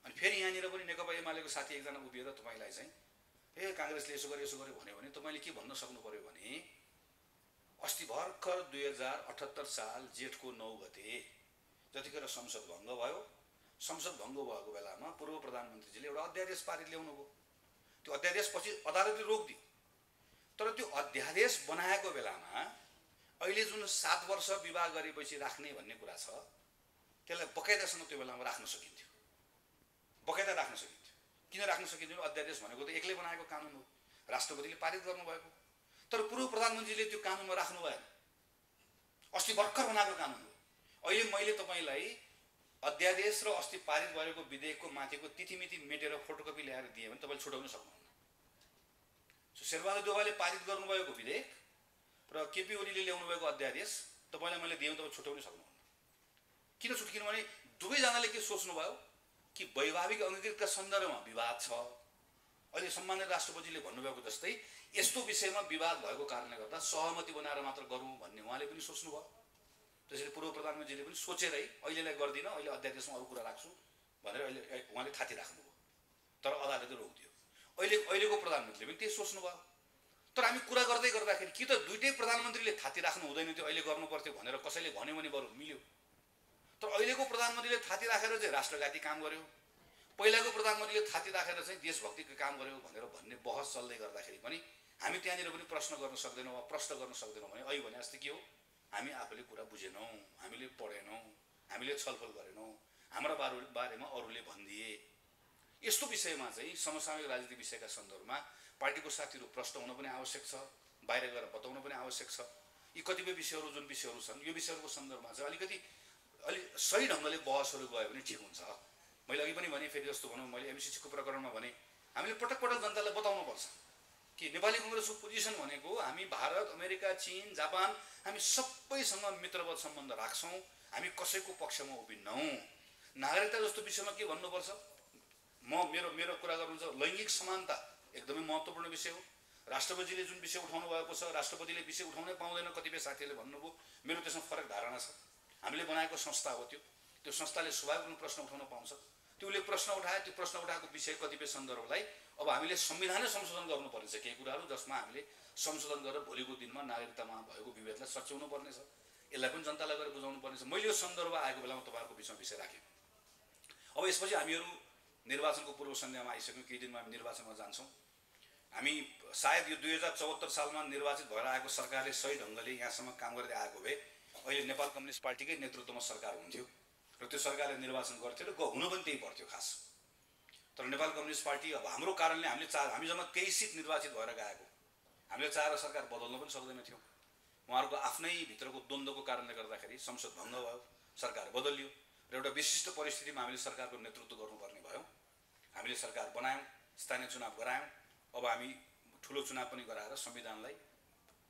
अनि फेरि यहाँनिर पनि नेकपा एमालेको साथी एकजना उभिएर तपाईँलाई चाहिँ काङ्ग्रेसले यसो गर्यो भन्यो भने तपाईँले के भन्न सक्नु पर्यो भने अस्ति भर्खर 2078 साल जेठको 9 गते जतिखेर संसद भङ्ग भयो, संसद भङ्ग भएको बेलामा पूर्व प्रधानमन्त्रीजीले एउटा अध्यादेश पारित ल्याउनु भयो। त्यो अध्यादेश पछि अदालतले रोकिदियो। तर त्यो अध्यादेश बनाएको बेलामा अहिले जुन 7 वर्ष विवाह गरेपछि राख्ने भन्ने कुरा छ, त्यसलाई बकाइदासँग त्यो बेलामा राख्न सकिन्थ्यो, बकाइदा राख्न सकिन्थ्यो। किन राख्न सकिन्थ्यो? अध्यादेश भनेको त एक्लै बनाएको कानुन हो, राष्ट्रपतिले पारित गर्नुभएको। तर पूर्व प्रधानमन्त्रीले त्यो कानुनमा राख्नु भएन, अस्ति भर्खर बनाएको कानुन हो। अहिले मैले तपाईँलाई अध्यादेश र अस्ति पारित भएको विधेयकको माथिको तिथिमिति मेटेर फोटोकपी ल्याएर दिएँ भने तपाईँले छुटाउन सक्नुहुन्न। शेरबहादुर देउवाले पारित गर्नुभएको विधेयक र केपी ओलीले ल्याउनु भएको अध्यादेश तपाईँलाई मैले दिएँ तपाईँ छुटाउन सक्नुहुन्न। किन किनभने दुवैजनाले के सोच्नुभयो कि वैवाहिक अङ्गीकृतका सन्दर्भमा विवाद छ। अहिले सम्मानित राष्ट्रपतिले भन्नुभएको जस्तै यस्तो विषयमा विवाद भएको कारणले गर्दा सहमति बनाएर मात्र गरौँ भन्ने उहाँले पनि सोच्नुभयो। त्यसैले पूर्व प्रधानमन्त्रीले पनि सोचेरै अहिलेलाई गर्दिनँ, अहिले अध्यादेशमा अरू कुरा राख्छु भनेर अहिले उहाँले थाती राख्नुभयो। तर अदालतले रोकिदियो। अहिलेको प्रधानमन्त्रीले पनि त्यही सोच्नुभयो। तर हामी कुरा गर्दै गर्दाखेरि कि त दुईटै प्रधानमन्त्रीले थाती राख्नु हुँदैन थियो, अहिले गर्नु पर्थ्यो भनेर कसैले भन्यो भने बरु मिल्यो। तर अहिलेको प्रधानमन्त्रीले थाती राखेर चाहिँ राष्ट्रघाती काम गर्यो, पहिलाको प्रधानमन्त्रीले थाती राखेर चाहिँ देशभक्तिको काम गर्यो भनेर भन्ने बहस चल्दै गर्दाखेरि पनि हामी त्यहाँनिर पनि प्रश्न गर्न सक्दैनौँ वा प्रश्न गर्न सक्दैनौँ भने अहिले भने जस्तै के हो, हामी आफूले कुरा बुझेनौँ, हामीले पढेनौँ, हामीले छलफल गरेनौँ, हाम्रा बारेमा अरूले भनिदिए। यस्तो विषयमा चाहिँ समसामयिक राजनीतिक विषयका सन्दर्भमा पार्टीको साथीहरू प्रश्न हुन पनि आवश्यक छ, बाहिर गएर बताउन पनि आवश्यक छ। यी कतिपय विषयहरू जुन विषयहरू छन् यो विषयहरूको सन्दर्भमा चाहिँ अलिकति सही ढङ्गले बहसहरू गयो भने ठिक हुन्छ। मैले अघि पनि भने, फेरि जस्तो भनौँ, मैले एमसीसीको प्रकरणमा भने हामीले पटक पटक जनतालाई बताउनुपर्छ कि नेपाली कङ्ग्रेसको पोजिसन भनेको हामी भारत, अमेरिका, चीन, जापान हामी सबैसँग मित्रवत सम्बन्ध राख्छौँ, हामी कसैको पक्षमा उभिन्नौँ। नागरिकता जस्तो विषयमा के भन्नुपर्छ, मेरो कुरा गर्नुहुन्छ, लैङ्गिक समानता एकदमै महत्त्वपूर्ण विषय हो। राष्ट्रपतिले जुन विषय उठाउनु भएको छ, राष्ट्रपतिले विषय उठाउनै पाउँदैन कतिपय साथीहरूले भन्नुभयो, मेरो त्यसमा फरक धारणा छ। हामीले बनाएको संस्था हो, त्यो संस्थाले स्वाभाविक रूपमा प्रश्न उठाउन पाउँछ। त्यसले प्रश्न उठाए, त्यो प्रश्न उठाएको विषय कतिपय सन्दर्भलाई अब हामीले संविधानै संशोधन गर्नुपर्नेछ, केही कुराहरू जसमा हामीले संशोधन गरेर भोलिको दिनमा नागरिकतामा भएको विभेदलाई सच्याउनु पर्नेछ। यसलाई पनि जनतालाई गएर बुझाउनु पर्नेछ। मैले यो सन्दर्भ आएको बेलामा तपाईँहरूको बिचमा विषय राखेँ। अब यसपछि हामीहरू निर्वाचनको पूर्व सन्ध्यामा आइसक्यौँ, केही दिनमा हामी निर्वाचनमा जान्छौँ। हामी सायद यो 2074 सालमा निर्वाचित भएर आएको सरकारले सही ढङ्गले यहाँसम्म काम गर्दै आएको भए अहिले नेपाल कम्युनिस्ट पार्टीकै नेतृत्वमा सरकार हुन्थ्यो र त्यो सरकारले निर्वाचन गर्थ्यो र हुनु पनि त्यही पर्थ्यो खास। तर नेपाल कम्युनिस्ट पार्टी अब हाम्रो कारणले हामी जम्मा 23 सिट निर्वाचित भएर गएको, हामीले चाहेर सरकार बदल्न पनि सक्दैन थियौँ। उहाँहरूको आफ्नै भित्रको द्वन्द्वको कारणले गर्दाखेरि संसद भङ्ग भयो, सरकार बदलियो र एउटा विशिष्ट परिस्थितिमा हामीले सरकारको नेतृत्व गर्नुपर्ने भयो। हामीले सरकार बनायौँ, स्थानीय चुनाव गरायौँ। अब हामी ठुलो चुनाव पनि गराएर संविधानलाई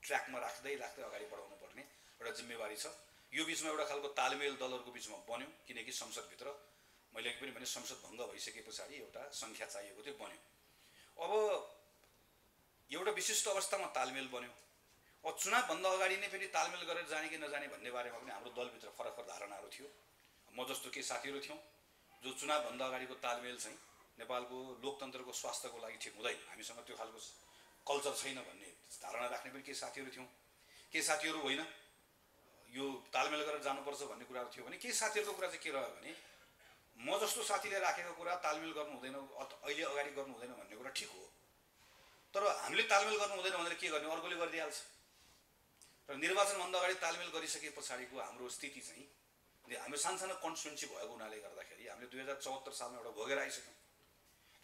ट्र्याकमा राख्दै अगाडि बढाउनु पर्ने एउटा जिम्मेवारी छ। यो बिचमा एउटा खालको तालमेल दलहरूको बिचमा बन्यो, किनकि संसदभित्र मैले पनि भने संसद भङ्ग भइसके पछाडि एउटा सङ्ख्या चाहिएको थियो, बन्यो। अब एउटा विशिष्ट अवस्थामा तालमेल बन्यो। अब चुनावभन्दा अगाडि नै फेरि तालमेल गरेर जाने कि नजाने भन्ने बारेमा पनि हाम्रो दलभित्र फरक फरक धारणाहरू थियो। म जस्तो केही साथीहरू थियौँ जो चुनावभन्दा अगाडिको तालमेल चाहिँ नेपालको लोकतन्त्रको स्वास्थ्यको लागि ठिक हुँदैन, हामीसँग त्यो खालको कल्चर छैन भन्ने धारणा राख्ने पनि केही साथीहरू थियौँ। केही साथीहरू होइन, यो तालमेल गरेर जानुपर्छ भन्ने कुराहरू थियो भने केही साथीहरूको कुरा चाहिँ के रह्यो भने म जस्तो साथीले राखेको कुरा तालमेल गर्नु हुँदैन, अहिले अगाडि गर्नु हुँदैन भन्ने कुरा ठिक हो। तर हामीले तालमेल गर्नु हुँदैन भनेर के गर्ने, अर्कोले गरिदिइहाल्छ। र निर्वाचनभन्दा अगाडि तालमेल गरिसके पछाडिको हाम्रो स्थिति चाहिँ हाम्रो सानसानो कन्स्टिट्युन्सी भएको हुनाले गर्दाखेरि हामीले 2074 सालमा एउटा भोगेर आइसक्यौँ।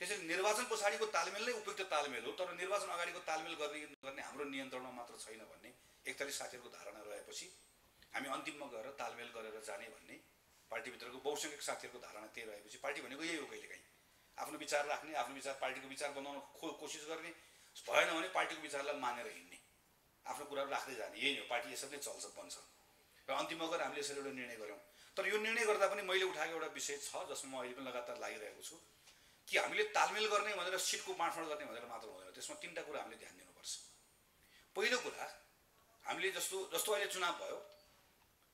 त्यसैले निर्वाचन पछाडिको तालमेल नै उपयुक्त तालमेल हो, तर निर्वाचन अगाडिको तालमेल गर्ने हाम्रो नियन्त्रणमा मात्र छैन भन्ने एकथरी साथीहरूको धारणा रहेपछि हामी अन्तिममा गएर तालमेल गरेर जाने भन्ने पार्टीभित्रको बहुसङ्ख्यक साथीहरूको धारणा त्यही रहेपछि पार्टी भनेको यही हो। कहिलेकाहीँ आफ्नो विचार राख्ने, आफ्नो विचार पार्टीको विचार बनाउन कोसिस गर्ने, भएन भने पार्टीको विचारलाई मानेर हिँड्ने, आफ्नो कुराहरू राख्दै जाने, यही हो पार्टी। यसरी नै चल्छ बन्छ र अन्तिममा गएर हामीले यसरी एउटा निर्णय गऱ्यौँ। तर यो निर्णय गर्दा पनि मैले उठाएको एउटा विषय छ जसमा म अहिले पनि लगातार लागिरहेको छु कि हामीले तालमेल गर्ने भनेर सिटको बाँडफाँड गर्ने भनेर मात्र हुँदैन, त्यसमा 3टा कुरा हामीले ध्यान दिनुपर्छ। पहिलो कुरा, हामीले जस्तो अहिले चुनाव भयो,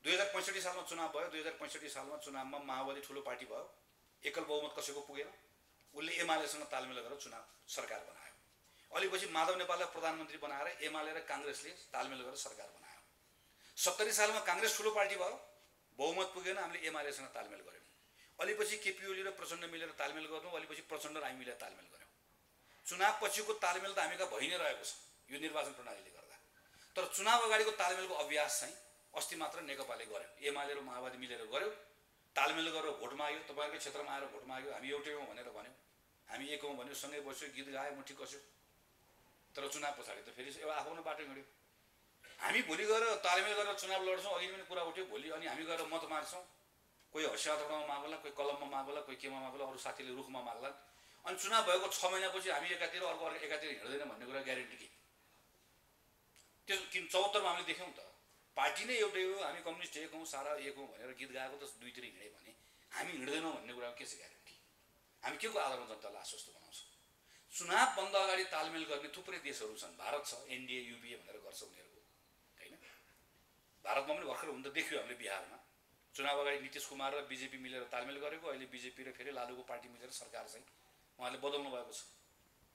2065 सालमा चुनाव भयो। 2065 सालमा चुनावमा माओवादी ठुलो पार्टी भयो, एकल बहुमत कसैको पुगेन, उसले एमालेसँग तालमेल गरेर चुनाव सरकार बनायो। अलिपछि माधव नेपाललाई प्रधानमन्त्री बनाएर एमाले र काङ्ग्रेसले तालमेल गरेर सरकार बनायो। 70 सालमा काङ्ग्रेस ठुलो पार्टी भयो, बहुमत पुगेन, हामीले एमालेसँग तालमेल गऱ्यौँ। अलिपछि केपी ओली र प्रचण्ड मिलेर तालमेल गर्नु, अलिपछि प्रचण्ड र हामी मिलेर तालमेल गऱ्यौँ। चुनाव पछिको तालमेल त हामी कहाँ भइ नै रहेको छ यो निर्वाचन प्रणालीले गर्दा। तर चुनाव अगाडिको तालमेलको अभ्यास चाहिँ अस्ति मात्र नेकपाले गर्यो, एमाले र माओवादी मिलेर गर्यो। तालमेल गरेर भोट माग्यो, तपाईँकै क्षेत्रमा आएर भोट माग्यो, हामी एउटै हौँ भनेर भन्यो, हामी एक हौँ भन्यो, सँगै बस्यो, गीत गायो, मुठी कस्यो। तर चुनाव पछाडि त फेरि एउटा आफ्नो बाटो हिँड्यो। हामी भोलि गएर तालमेल गरेर चुनाव लड्छौँ, अघि पनि कुरा उठ्यो, भोलि अनि हामी गएर मत माग्छौँ, कोही हँसियातौडामा माग्ला, कोही कलममा माग्ला, कोही केमा माग्ला, अरू साथीले रुखमा माग्ला, अनि चुनाव भएको 6 महिनापछि हामी एकातिर अर्को एकातिर हिँड्दैन भन्ने कुरा ग्यारेन्टी के? त्यो किन 74 मा हामीले देख्यौँ त, पार्टी नै एउटै हो, हामी कम्युनिस्ट एक हौँ, सारा एक हौँ भनेर गीत गाएको त दुईतिर हिँड्यो भने हामी हिँड्दैनौँ भन्ने कुरा के छ ग्यारेन्टी? हामी के को आधारमा जनतालाई आश्वस्त बनाउँछौँ? चुनावभन्दा अगाडि तालमेल गर्ने थुप्रै देशहरू छन्, भारत छ, एनडिए युपिए भनेर गर्छ उनीहरूको, होइन? भारतमा पनि भर्खर हुन त देखियो हामीले बिहारमा चुनाव अगाडि नीतिश कुमार र बिजेपी मिलेर तालमेल गरेको, अहिले बिजेपी र फेरि लालुको पार्टी मिलेर सरकार चाहिँ उहाँले बदल्नु भएको छ।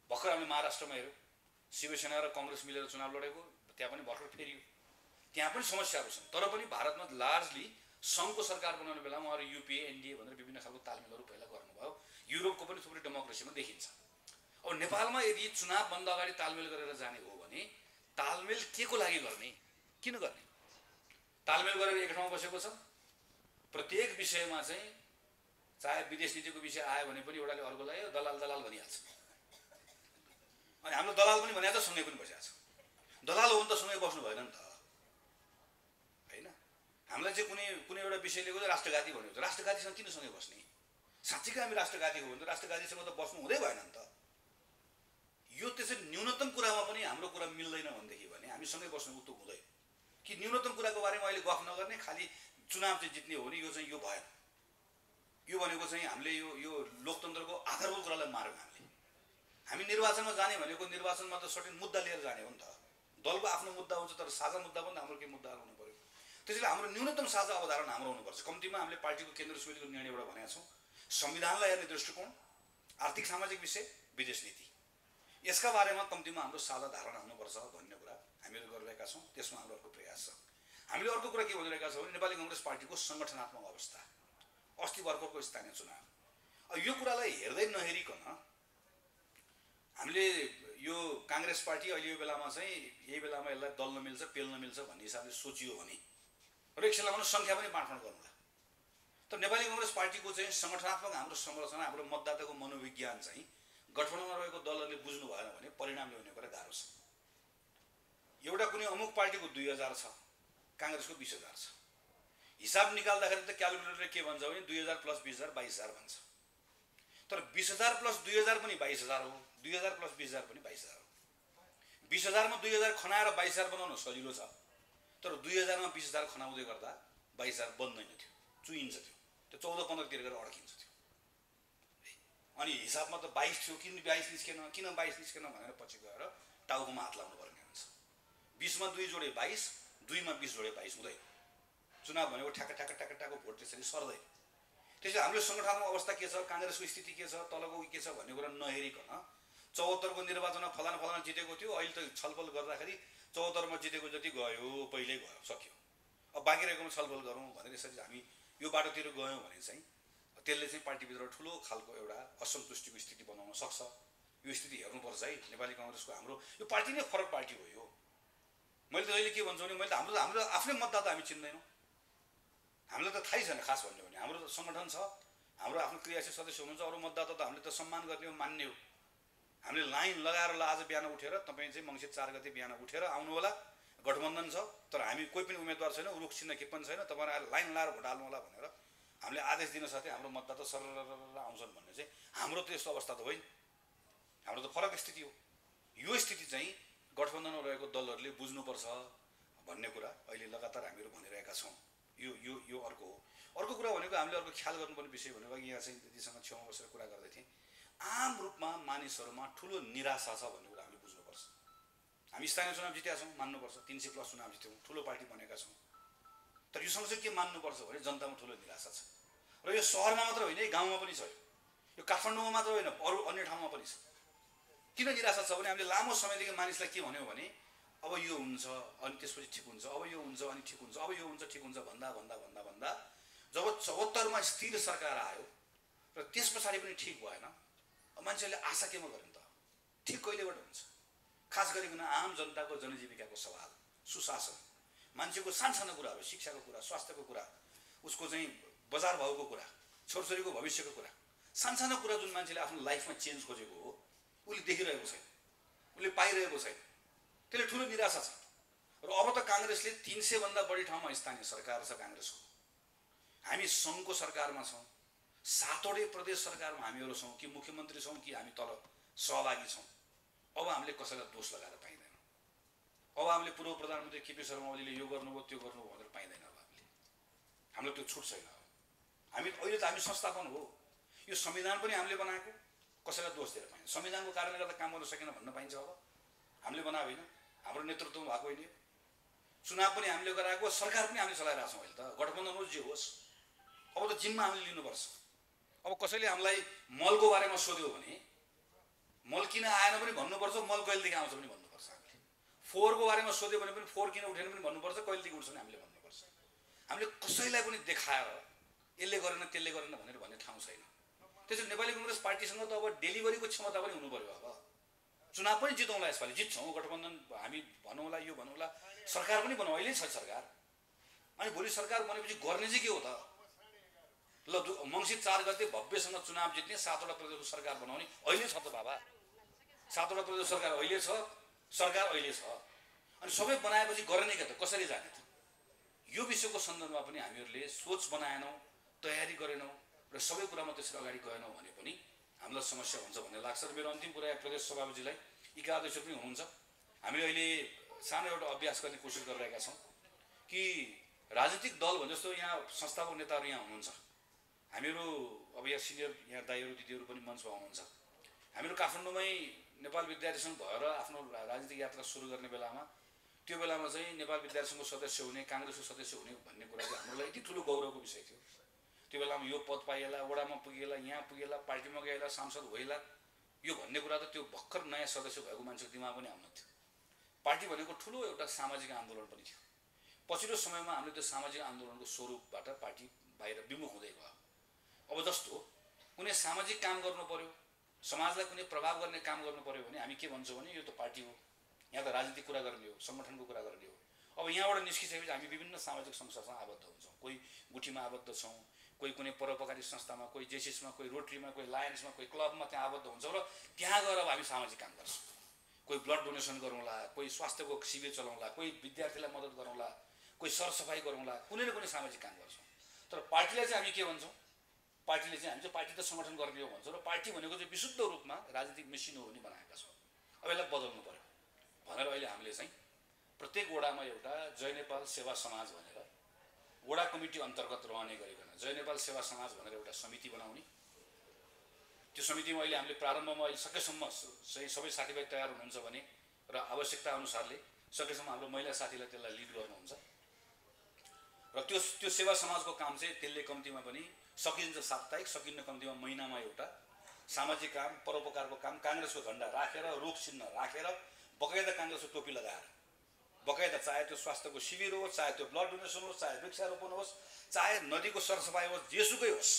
भर्खर हामीले महाराष्ट्रमा हेऱ्यौँ, शिवसेना र कङ्ग्रेस मिलेर चुनाव लडेको, त्यहाँ पनि भर्खर फेरियो। त्यहाँ पनि समस्याहरू छन्, तर पनि भारतमा लार्जली सङ्घको सरकार बनाउने बेलामा उहाँहरू युपिए एनडिए भनेर विभिन्न खालको तालमेलहरू पहिला गर्नुभयो। युरोपको पनि थुप्रै डेमोक्रेसीमा देखिन्छ। अब नेपालमा यदि चुनावभन्दा अगाडि तालमेल गरेर जाने हो भने तालमेल के को लागि गर्ने, किन गर्ने? तालमेल गरेर एक ठाउँमा बसेको छ, प्रत्येक विषयमा चाहिँ चाहे विदेश नीतिको विषय आयो भने पनि एउटाले अर्कोलाई दलाल दलाल भनिहाल्छ। अनि हाम्रो दलाल पनि भनिहाल्छ, सँगै पनि बसिहाल्छ। दलाल हो भने त सँगै बस्नु भएन नि त, होइन? हामीलाई चाहिँ कुनै एउटा विषय लिएको चाहिँ राष्ट्रघाती भन्यो, राष्ट्रघातीसँग किन सँगै बस्ने? साँच्चीकै हामी राष्ट्रघाती हो भने त राष्ट्रघातीसँग त बस्नु हुँदै भएन नि त। यो त्यसरी न्यूनतम कुरामा पनि हाम्रो कुरा मिल्दैन भनेदेखि भने हामी सँगै बस्नु उतो हुँदैन कि न्यूनतम कुराको बारेमा अहिले गफ नगर्ने, खालि चुनाव चाहिँ जित्ने हो नि, यो चाहिँ यो भएन। यो भनेको चाहिँ हामीले यो लोकतन्त्रको आधारभूत कुरालाई मार्यौँ हामीले। हामी निर्वाचनमा जाने भनेको निर्वाचनमा त सर्टेन मुद्दा लिएर जाने हो नि त। दलको आफ्नो मुद्दा हुन्छ, तर साझा मुद्दा पनि हाम्रो केही मुद्दाहरू हुनु पऱ्यो। त्यसैले हाम्रो न्यूनतम साझा अवधारणा हाम्रो हुनुपर्छ। कम्तीमा हामीले पार्टीको केन्द्र समितिको निर्णयबाट भनेका छौँ, संविधानलाई हेर्ने दृष्टिकोण, आर्थिक सामाजिक विषय, विदेश नीति, यसका बारेमा कम्तीमा हाम्रो साझा धारणा हुनुपर्छ भन्ने कुरा हामीहरू गरिरहेका छौँ। त्यसमा हाम्रो अर्को प्रयास छ। हामीले अर्को कुरा के भनिरहेका छौँ भने नेपाली कङ्ग्रेस पार्टीको सङ्गठनात्मक अवस्था, अस्ति भर्खरको स्थानीय चुनाव, यो कुरालाई हेर्दै नहेरिकन हामीले यो काङ्ग्रेस पार्टी अहिले यो बेलामा चाहिँ यही बेलामा यसलाई दल्न मिल्छ, पेल्न मिल्छ भन्ने हिसाबले सोचियो भने र एकछिनलाई भनौँ सङ्ख्या पनि बाँडफाँड गर्नुला। तर नेपाली कङ्ग्रेस पार्टीको चाहिँ सङ्गठनात्मक हाम्रो संरचना, हाम्रो मतदाताको मनोविज्ञान चाहिँ गठबन्धनमा रहेको दलहरूले बुझ्नु भएन भने परिणाम ल्याउने कुरा गाह्रो छ। एउटा कुनै अमुक पार्टीको 2000 छ, काङ्ग्रेसको 20,000 छ। हिसाब निकाल्दाखेरि त क्यालकुलेटरले के भन्छ भने 2000 + 20,000 22,000 भन्छ। तर 20,000 + 2,000 पनि 22,000 हो, 2000 + 20,000 पनि 22,000 हो। 20,000 मा 2,000 खनाएर 22,000 बनाउनु सजिलो छ, तर 2000 मा 20,000 खनाउँदै गर्दा 22,000 बन्दैन थियो, चुइन्छ थियो, त्यो 14-15 तिर गएर अड्किन्छ थियो। अनि हिसाबमा त 22 थियो, किन 22 निस्केन, किन 22 निस्केन भनेर पछि गएर टाउकोमा हात लाउनु पर्ने हुन्छ। 20 मा 2 जोडे 22, 2 मा 20 जोडे 22 हुँदैन। चुनाव भनेको ठ्याक्क भोट त्यसरी सर्दैन। त्यसैले हाम्रो सङ्गठनात्मक अवस्था के छ, काङ्ग्रेसको स्थिति के छ, तलको के छ भन्ने कुरा नहेरिकन 74 को निर्वाचनमा फलाना जितेको थियो, अहिले त छलफल गर्दाखेरि 74 मा जितेको जति गयो पहिल्यै गयो, सक्यो, अब बाँकी रहेकोमा छलफल गरौँ भनेर यसरी हामी यो बाटोतिर गयौँ भने चाहिँ त्यसले चाहिँ पार्टीभित्र ठुलो खालको एउटा असन्तुष्टिको स्थिति बनाउन सक्छ। यो स्थिति हेर्नुपर्छ है। नेपाली कङ्ग्रेसको हाम्रो यो पार्टी नै फरक पार्टी हो। यो मैले त अहिले के भन्छु भने मैले त हाम्रो आफ्नै मतदाता हामी चिन्दैनौँ, हामीलाई त थाहै छैन खास भन्यो भने। हाम्रो सङ्गठन छ, हाम्रो आफ्नो क्रियाशील सदस्य हुनुहुन्छ, अरू मतदाता त हामीले त सम्मान गर्ने हो, मान्ने हो। हामीले लाइन लगाएर ल आज बिहान उठेर तपाईँ चाहिँ मङ्सिर 4 गते बिहान उठेर आउनु होला, गठबन्धन छ, तर हामी कोही पनि उम्मेदवार छैन, रुख चिन्ह के पनि छैन, तपाईँहरू आएर लाइन लगाएर भोट हाल्नु होला भनेर हामीले आदेश दिन साथै हाम्रो मतदाता सरर आउँछन् भन्ने चाहिँ हाम्रो त यस्तो अवस्था त होइन। हाम्रो त फरक स्थिति हो। यो स्थिति चाहिँ गठबन्धनमा रहेको दलहरूले बुझ्नुपर्छ भन्ने कुरा अहिले लगातार हामीहरू भनिरहेका छौँ। यो अर्को हो। अर्को कुरा भनेको हामीले अर्को ख्याल गर्नुपर्ने विषय भनेको यहाँ चाहिँ दिदीसँग छेउमा बसेर कुरा गर्दै थिएँ, आम रूपमा मानिसहरूमा ठुलो निराशा छ भन्ने कुरा हामीले बुझ्नुपर्छ। हामी स्थानीय चुनाव जितेका छौँ, मान्नुपर्छ, 300+ चुनाव जित्यौँ, ठुलो पार्टी बनेका छौँ, तर यो सँगसँगै के मान्नुपर्छ भने जनतामा ठुलो निराशा छ। र यो सहरमा मात्र होइन, गाउँमा पनि छ, यो काठमाडौँमा मात्र होइन, अरू अन्य ठाउँमा पनि छ। किन निराशा छ भने हामीले लामो समयदेखि मानिसलाई के भन्यौँ भने अब यो हुन्छ अनि त्यसपछि ठिक हुन्छ, अब यो हुन्छ अनि ठिक हुन्छ, अब यो हुन्छ ठिक हुन्छ भन्दा जब 74 मा स्थिर सरकार आयो र त्यस पछाडि पनि ठिक भएन, मान्छेहरूले आशा केमा गरे त? ठिक कहिलेबाट हुन्छ? खास गरिकन आम जनताको जनजीविकाको सवाल, सुशासन, मान्छेको सानसानो कुराहरू, शिक्षाको कुरा, स्वास्थ्यको कुरा, उसको चाहिँ बजार भाउको कुरा, छोरछोरीको भविष्यको कुरा, सानसानो कुरा जुन मान्छेले आफ्नो लाइफमा चेन्ज खोजेको हो उसले देखिरहेको छैन, उसले पाइरहेको छैन। त्यसले ठुलो निराशा छ। र अब त काङ्ग्रेसले 300 भन्दा बढी ठाउँमा स्थानीय सरकार छ काङ्ग्रेसको। हामी सङ्घको सरकारमा छौँ, 7वटै प्रदेश सरकारमा हामीहरू छौँ कि मुख्यमन्त्री छौँ कि हामी तल सहभागी छौँ। अब हामीले कसैलाई दोष लगाएर पाइँदैन। अब हामीले पूर्व प्रधानमन्त्री केपी शर्मा ओलीले यो गर्नुभयो त्यो गर्नुभयो भनेर पाइँदैन। अब हामीलाई त्यो छुट छैन। हामी अहिले त हामी संस्थापन हो, यो संविधान पनि हामीले बनाएको, कसैलाई दोष दिएर पाइन्छ? संविधानको कारणले गर्दा काम गर्न सकेन भन्न पाइन्छ? अब हामीले बनाएको होइन, हाम्रो नेतृत्वमा भएको होइन। चुनाव पनि हामीले गराएको, सरकार पनि हामीले चलाइरहेको छौँ। अहिले त गठबन्धन होस् जे होस्, अब त जिम्मा हामीले लिनुपर्छ। अब कसैले हामीलाई मलको बारेमा सोध्यो भने मल किन आएन पनि भन्नुपर्छ, मल कहिलेदेखि आउँछ पनि भन्नुपर्छ। हामीले फोहोरको बारेमा सोध्यो भने पनि फोहोर किन उठेन पनि भन्नुपर्छ, कहिलेदेखि उठ्छ पनि हामीले भन्नुपर्छ। हामीले कसैलाई पनि देखाएर यसले गरेन त्यसले गरेन भनेर भन्ने ठाउँ छैन। त्यसैले नेपाली काङ्ग्रेस पार्टीसँग त अब डेलिभरीको क्षमता पनि हुनु पर्यो। अब चुनाव पनि जितौँला, यसपालि जित्छौँ, गठबन्धन हामी भनौँला, यो भनौँला, सरकार पनि बनाउँ। अहिले छ सरकार, अनि भोलि सरकार बनेपछि गर्ने चाहिँ के हो त? ल मङ्सिर 4 गते भव्यसँग चुनाव जित्ने, 7वटा प्रदेशको सरकार बनाउने अहिले छ त बाबा। 7वटा प्रदेश सरकार अहिले छ, सरकार अहिले छ। अनि सबै बनाएपछि गर्ने के त? कसरी जाने त? यो विषयको सन्दर्भमा पनि हामीहरूले सोच बनाएनौँ, तयारी गरेनौँ र सबै कुरामा त्यसरी अगाडि गएनौँ भने पनि हामीलाई समस्या हुन्छ भन्ने लाग्छ। र मेरो अन्तिम कुरा प्रदेश सभापतिलाई, इका अध्यक्ष पनि हुनुहुन्छ, हामीले अहिले सानो एउटा अभ्यास गर्ने कोसिस गरिरहेका छौँ कि राजनीतिक दल भने जस्तो यहाँ संस्थापक नेताहरू यहाँ हुनुहुन्छ, हामीहरू अब यहाँ सिनियर यहाँ दाइहरू दिदीहरू पनि मञ्चमा हुनुहुन्छ। हामीहरू काठमाडौँमै नेपाल विद्यार्थी सङ्घ भएर आफ्नो राजनीतिक यात्रा सुरु गर्ने बेलामा, त्यो बेलामा चाहिँ नेपाल विद्यार्थी सङ्घको सदस्य हुने, काङ्ग्रेसको सदस्य हुने भन्ने कुरा चाहिँ हाम्रो लागि यति ठुलो गौरवको विषय थियो। त्यो बेलामा यो पद पाइएला, वडामा पुगेला, यहाँ पुगेला, पार्टीमा गएला, सांसद भइला, यो भन्ने कुरा त त्यो भर्खर नयाँ सदस्य भएको मान्छेको दिमाग पनि आउनुहुन्थ्यो। पार्टी भनेको ठुलो एउटा सामाजिक आन्दोलन पनि थियो। पछिल्लो समयमा हामीले त्यो सामाजिक आन्दोलनको स्वरूपबाट पार्टी बाहिर विमुख हुँदै गयो। अब जस्तो कुनै सामाजिक काम गर्नु पर्यो, समाजलाई कुनै प्रभाव गर्ने काम गर्नु पर्यो भने हामी के भन्छौँ भने यो त पार्टी हो, यहाँ त राजनीतिक कुरा गर्ने हो, सङ्गठनको कुरा गर्ने हो। अब यहाँबाट निस्किसकेपछि हामी विभिन्न सामाजिक संस्थासँग आबद्ध हुन्छौँ। कोही गुठीमा आबद्ध छौँ, कोही कुनै परोपकारी संस्थामा, कोही जेसिसमा, कोही रोटरीमा, कोही लायन्समा, कोही क्लबमा त्यहाँ आबद्ध हुन्छौँ र त्यहाँ गएर अब हामी सामाजिक काम गर्छौँ। कोही ब्लड डोनेसन गरौँला, कोही स्वास्थ्यको शिविर चलाउँला, कोही विद्यार्थीलाई मद्दत गरौँला, कोही सरसफाइ गरौँला, कुनै न कुनै सामाजिक काम गर्छौँ। तर पार्टीलाई चाहिँ हामी के भन्छौँ? पार्टीले चाहिँ हामी चाहिँ पार्टी त सङ्गठन गर्ने हो भन्छौँ र पार्टी भनेको चाहिँ विशुद्ध रूपमा राजनीतिक मेसिन हो भने बनाएका छौँ। अब यसलाई बदल्नु पर्यो भनेर अहिले हामीले चाहिँ प्रत्येक वडामा एउटा जय नेपाल सेवा समाज भनेर वडा कमिटी अन्तर्गत रहने गरिकन जय नेपाल सेवा समाज भनेर एउटा समिति बनाउने। त्यो समितिमा अहिले हामीले प्रारम्भमा अहिले सकेसम्म सबै साथीभाइ तयार हुनुहुन्छ भने र आवश्यकता अनुसारले सकेसम्म हाम्रो महिला साथीलाई त्यसलाई लिड गर्नुहुन्छ र त्यो सेवा समाजको काम चाहिँ त्यसले कम्तीमा पनि सकिन्छ साप्ताहिक, सकिन्न कम्तीमा महिनामा एउटा सामाजिक काम, परोपकारको काम, काङ्ग्रेसको झन्डा राखेर, रुख चिन्ह राखेर, बकाइदा काङ्ग्रेसको टोपी लगाएर, बकाइदा चाहे त्यो स्वास्थ्यको शिविर होस्, चाहे त्यो ब्लड डोनेसन होस्, चाहे वृक्षारोपण होस्, चाहे नदीको सरसफाइ होस्, जेसुकै होस्,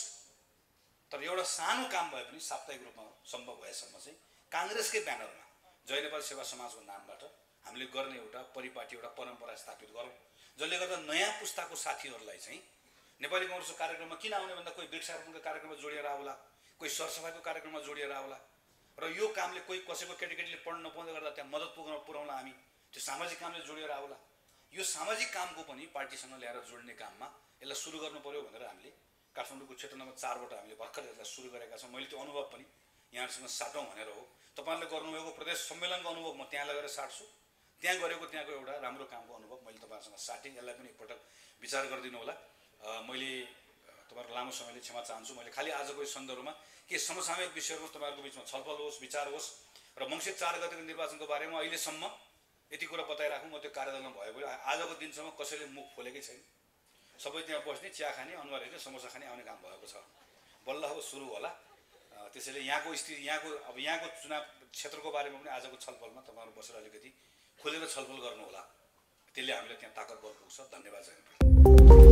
तर एउटा सानो काम भए पनि साप्ताहिक रूपमा सम्भव भएसम्म चाहिँ काङ्ग्रेसकै ब्यानरमा जय नेपाल सेवा समाजको नामबाट हामीले गर्ने एउटा परिपाटी, एउटा परम्परा स्थापित गरौँ, जसले गर्दा नयाँ पुस्ताको साथीहरूलाई चाहिँ नेपाली काङ्ग्रेसको कार्यक्रममा किन आउने भन्दा कोही वृक्षारोपणको कार्यक्रममा जोडिएर आउला, कोही सरसफाइको कार्यक्रममा जोडिएर आउला र यो कामले कोही कसैको केटीकेटीले पढ्न नपाउँदै गर्दा त्यहाँ मद्दत पुर्याउला, हामी त्यो सामाजिक कामले जोडिएर आउला। यो सामाजिक कामको पनि पार्टीसँग ल्याएर जोड्ने काममा यसलाई सुरु गर्नु पर्यो भनेर हामीले काठमाडौँको क्षेत्र नम्बर 4बाट हामीले भर्खर यसलाई सुरु गरेका छौँ। मैले त्यो अनुभव पनि यहाँहरूसँग साटौँ भनेर हो। तपाईँहरूले गर्नुभएको प्रदेश सम्मेलनको अनुभव म त्यहाँ लगेर साट्छु, त्यहाँ गरेको त्यहाँको एउटा राम्रो कामको अनुभव मैले तपाईँहरूसँग साटेँ। यसलाई पनि एकपटक विचार गरिदिनु होला। मैले तपाईँहरूको लामो समयले क्षमा चाहन्छु। मैले खालि आजको यो सन्दर्भमा के समसामयिक विषयहरूमा तपाईँहरूको बिचमा छलफल होस्, विचार होस् र मङ्सिर 4 गतेको निर्वाचनको बारेमा अहिलेसम्म यति कुरा बताइराखौँ। म त्यो कार्यदलमा भएको आजको दिनसम्म कसैले मुख खोलेकै छैन। सबै त्यहाँ बस्ने, चिया खाने, अनुहार हेर्ने, समोसा खाने आउने काम भएको छ। बल्ल अब सुरु होला। त्यसैले यहाँको स्थिति, यहाँको चुनाव क्षेत्रको बारेमा पनि आजको छलफलमा तपाईँहरू बसेर अलिकति खुलेर छलफल गर्नुहोला। त्यसले हामीलाई त्यहाँ ताकत बल पुग्छ। धन्यवाद।